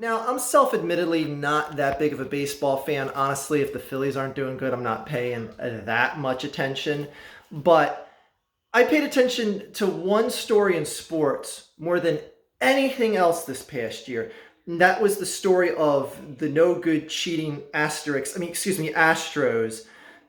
Now, I'm self-admittedly not that big of a baseball fan. Honestly, if the Phillies aren't doing good, I'm not paying that much attention. But I paid attention to one story in sports more than anything else this past year. And that was the story of the no good cheating Astros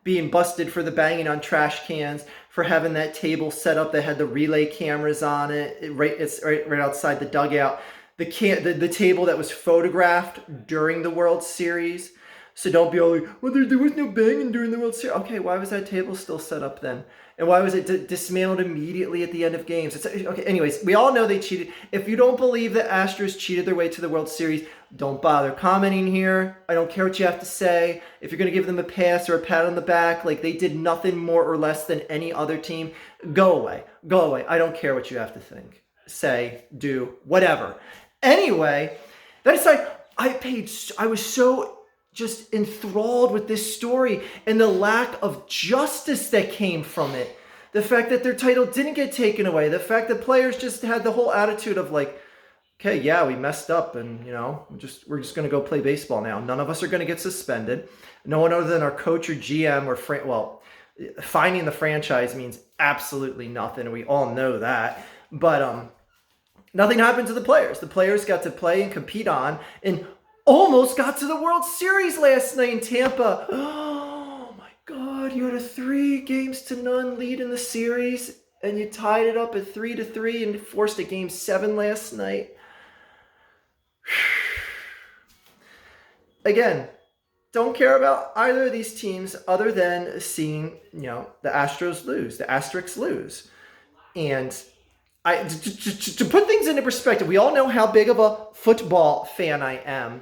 being busted for the banging on trash cans, for having that table set up that had the relay cameras on it, right outside the dugout. The table that was photographed during the World Series. So don't be all like, well, there was no banging during the World Series. Okay, why was that table still set up then? And why was it dismantled immediately at the end of games? Okay, anyways, we all know they cheated. If you don't believe that Astros cheated their way to the World Series, don't bother commenting here. I don't care what you have to say. If you're going to give them a pass or a pat on the back, like they did nothing more or less than any other team, go away. Go away. I don't care what you have to think, say, do, whatever. Anyway, that aside, I was so just enthralled with this story and the lack of justice that came from it. The fact that their title didn't get taken away. The fact that players just had the whole attitude of like, okay, yeah, we messed up and, we're just going to go play baseball now. None of us are going to get suspended. No one other than our coach or GM or finding the franchise means absolutely nothing. We all know that. But nothing happened to the players. The players got to play and compete on and almost got to the World Series last night in Tampa. Oh my God, you had a 3-0 lead in the series and you tied it up at 3-3 and forced a Game 7 last night. Again, don't care about either of these teams other than seeing, the Astros lose, the Asterix lose. And to put things into perspective, we all know how big of a football fan I am.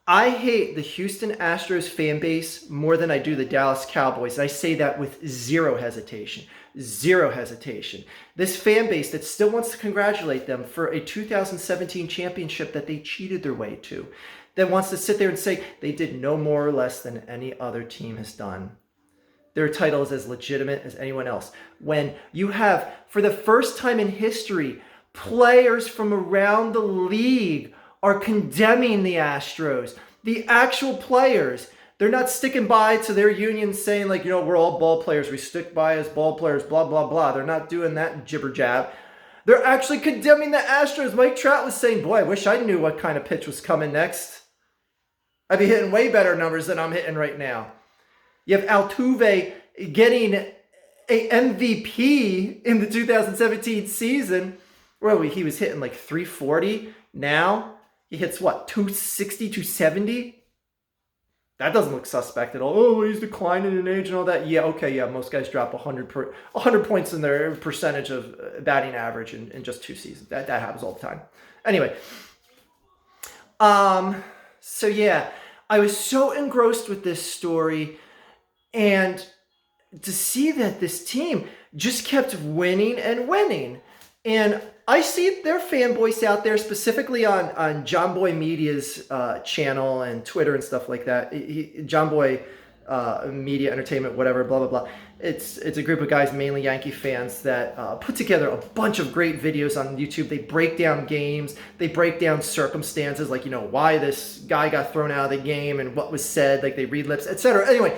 I hate the Houston Astros fan base more than I do the Dallas Cowboys. And I say that with zero hesitation. Zero hesitation. This fan base that still wants to congratulate them for a 2017 championship that they cheated their way to, that wants to sit there and say they did no more or less than any other team has done. Their title is as legitimate as anyone else. When you have, for the first time in history, players from around the league are condemning the Astros. The actual players. They're not sticking by to their union saying like, we're all ball players. We stick by as ball players, blah, blah, blah. They're not doing that jibber jab. They're actually condemning the Astros. Mike Trout was saying, boy, I wish I knew what kind of pitch was coming next. I'd be hitting way better numbers than I'm hitting right now. You have Altuve getting a MVP in the 2017 season. Well, he was hitting like 340. Now he hits what, 260, 270? That doesn't look suspect at all. Oh, he's declining in age and all that. Yeah, okay, yeah, most guys drop 100 points in their percentage of batting average in just 2 seasons. That happens all the time. Anyway, so yeah, I was so engrossed with this story, and to see that this team just kept winning and winning. And I see their fanboys out there, specifically on John Boy Media's channel and Twitter and stuff like that. John Boy Media Entertainment, whatever, blah, blah, blah. It's a group of guys, mainly Yankee fans, that put together a bunch of great videos on YouTube. They break down games. They break down circumstances, like, why this guy got thrown out of the game and what was said. Like, they read lips, etc. Anyway,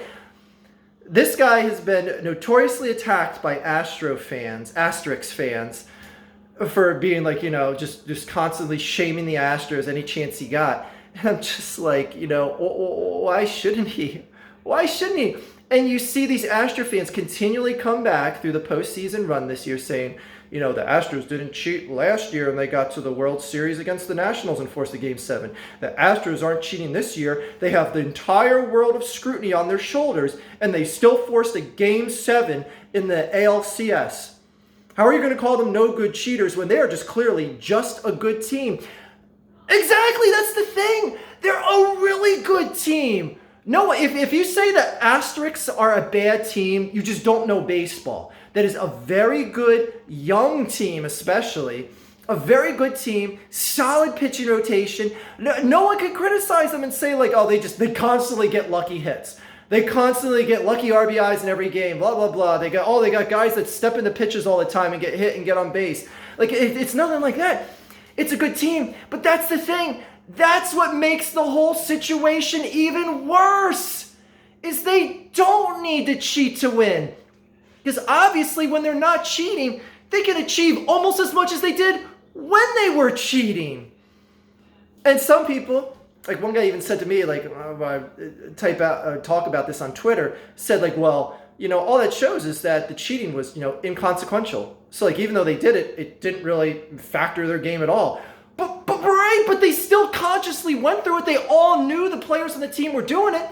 this guy has been notoriously attacked by Asterix fans, for being like, just constantly shaming the Astros any chance he got. And I'm just like, why shouldn't he? Why shouldn't he? And you see these Astro fans continually come back through the postseason run this year saying, the Astros didn't cheat last year and they got to the World Series against the Nationals and forced a Game 7. The Astros aren't cheating this year. They have the entire world of scrutiny on their shoulders and they still forced a Game 7 in the ALCS. How are you going to call them no good cheaters when they are just clearly just a good team? Exactly, that's the thing. They're a really good team. No, if you say that Asterix are a bad team, you just don't know baseball. That is a very good young team, especially. A very good team, solid pitching rotation. No one can criticize them and say like, oh, they constantly get lucky hits. They constantly get lucky RBIs in every game, blah, blah, blah. They got guys that step into pitches all the time and get hit and get on base. Like, it's nothing like that. It's a good team, but that's the thing. That's what makes the whole situation even worse, is they don't need to cheat to win. Because obviously when they're not cheating, they can achieve almost as much as they did when they were cheating. And some people, like one guy even said to me, like, talk about this on Twitter, said like, well, all that shows is that the cheating was, inconsequential. So like, even though they did it, it didn't really factor their game at all. But they still consciously went through it. They all knew the players on the team were doing it.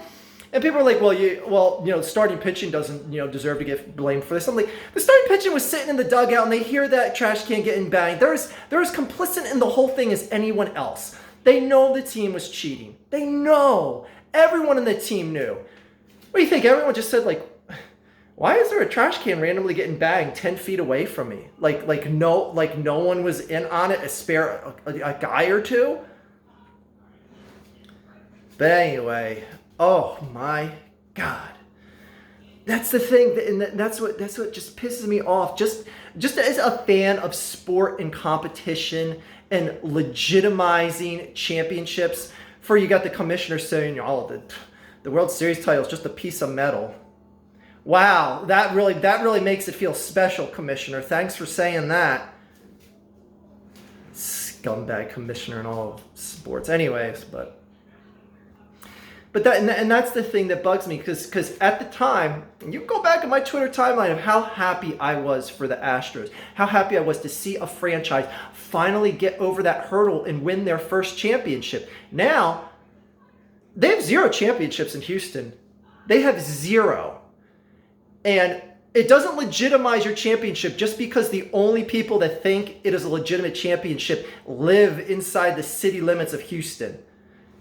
And people are like, starting pitching doesn't, deserve to get blamed for this. I'm like, the starting pitching was sitting in the dugout and they hear that trash can getting banged. They're as complicit in the whole thing as anyone else. They know the team was cheating. They know. Everyone in the team knew. What do you think? Everyone just said, like, why is there a trash can randomly getting banged 10 feet away from me? Like no one was in on it, a guy or two? But anyway, oh my God. That's the thing, and that's what just pisses me off. Just as a fan of sport and competition and legitimizing championships, for you got the commissioner saying, the World Series title is just a piece of metal. Wow, that really makes it feel special, Commissioner. Thanks for saying that. Scumbag commissioner in all of sports. Anyways, but that's the thing that bugs me, because at the time, you go back in my Twitter timeline of how happy I was for the Astros, how happy I was to see a franchise finally get over that hurdle and win their first championship. Now, they have 0 championships in Houston. They have 0. And it doesn't legitimize your championship just because the only people that think it is a legitimate championship live inside the city limits of Houston.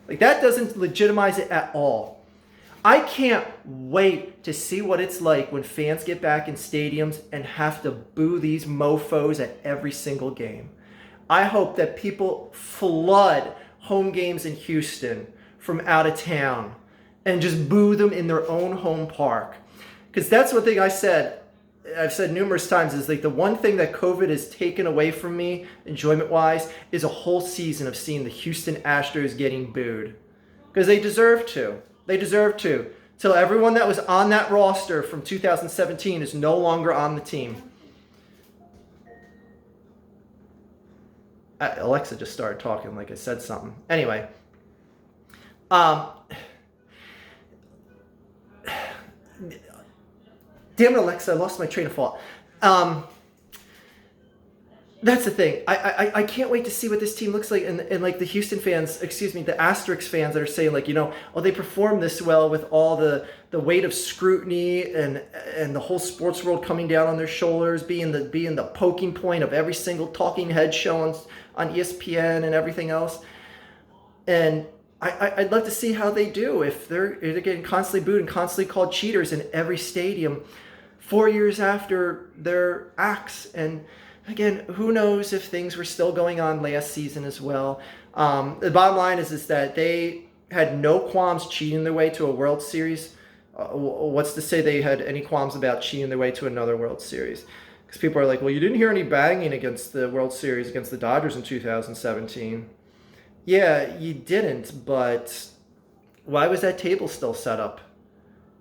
Like, that doesn't legitimize it at all. I can't wait to see what it's like when fans get back in stadiums and have to boo these mofos at every single game. I hope that people flood home games in Houston from out of town and just boo them in their own home park. Because that's one thing I've said numerous times, is like the one thing that COVID has taken away from me, enjoyment-wise, is a whole season of seeing the Houston Astros getting booed. Because they deserve to. They deserve to. Till everyone that was on that roster from 2017 is no longer on the team. Alexa just started talking like I said something. Anyway. Damn it, Alexa, I lost my train of thought. That's the thing. I can't wait to see what this team looks like. And like the Houston fans, the Astros fans that are saying, like, they performed this well with all the weight of scrutiny and the whole sports world coming down on their shoulders, being the poking point of every single talking head show on ESPN and everything else. And I'd love to see how they do if they're getting constantly booed and constantly called cheaters in every stadium 4 years after their acts. And again, who knows if things were still going on last season as well. The bottom line is that they had no qualms cheating their way to a World Series. What's to say they had any qualms about cheating their way to another World Series? Because people are like, well, you didn't hear any banging against the World Series against the Dodgers in 2017. Yeah, you didn't, but why was that table still set up?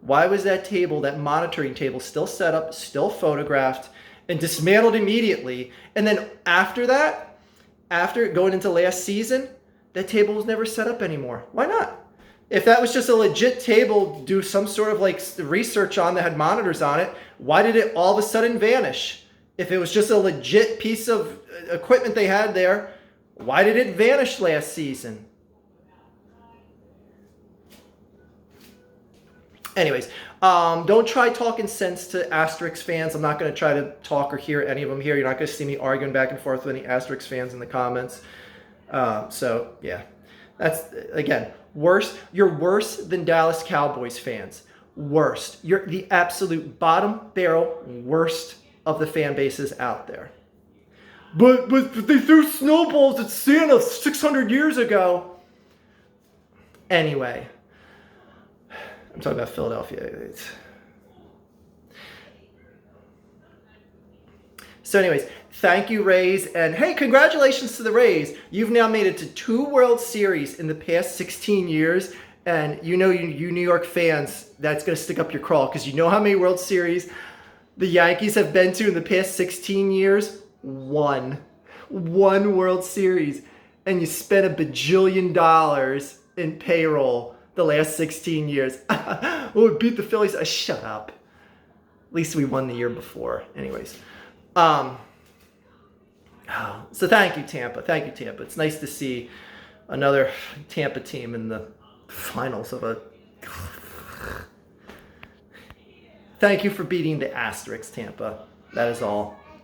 Why was that monitoring table still set up, still photographed, and dismantled immediately? And then after going into last season, that table was never set up anymore. Why not? If that was just a legit table, do some sort of like research on that had monitors on it, why did it all of a sudden vanish? If it was just a legit piece of equipment they had there, why did it vanish last season? Anyways, don't try talking sense to Astros fans. I'm not going to try to talk or hear any of them here. You're not going to see me arguing back and forth with any Astros fans in the comments. So, yeah. That's, again, worse. You're worse than Dallas Cowboys fans. Worst. You're the absolute bottom barrel worst of the fan bases out there. But they threw snowballs at Santa 600 years ago. Anyway, I'm talking about Philadelphia. So anyways, thank you, Rays. And hey, congratulations to the Rays. You've now made it to 2 World Series in the past 16 years. And you know, you New York fans, that's going to stick up your craw because you know how many World Series the Yankees have been to in the past 16 years? One World Series. And you spent $1 bajillion in payroll the last 16 years. Oh, we beat the Phillies. Shut up. At least we won the year before. Anyways. So thank you, Tampa. Thank you, Tampa. It's nice to see another Tampa team in the finals of a... Thank you for beating the Astros, Tampa. That is all.